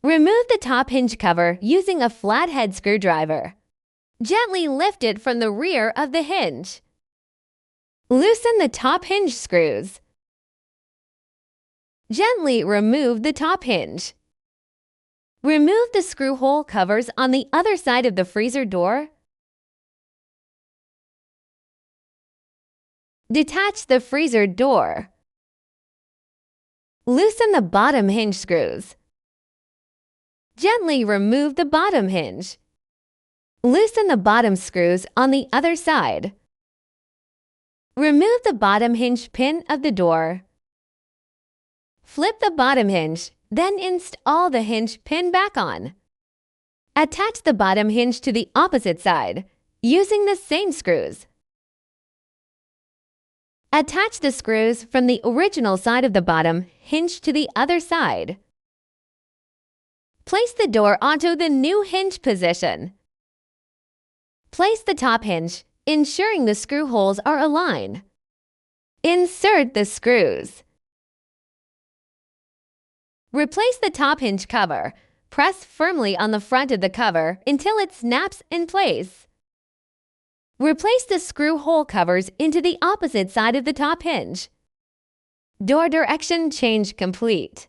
Remove the top hinge cover using a flathead screwdriver. Gently lift it from the rear of the hinge. Loosen the top hinge screws. Gently remove the top hinge. Remove the screw hole covers on the other side of the freezer door. Detach the freezer door. Loosen the bottom hinge screws. Gently remove the bottom hinge. Loosen the bottom screws on the other side. Remove the bottom hinge pin of the door. Flip the bottom hinge, then install the hinge pin back on. Attach the bottom hinge to the opposite side, using the same screws. Attach the screws from the original side of the bottom hinge to the other side. Place the door onto the new hinge position. Place the top hinge, ensuring the screw holes are aligned. Insert the screws. Replace the top hinge cover. Press firmly on the front of the cover until it snaps in place. Replace the screw hole covers into the opposite side of the top hinge. Door direction change complete.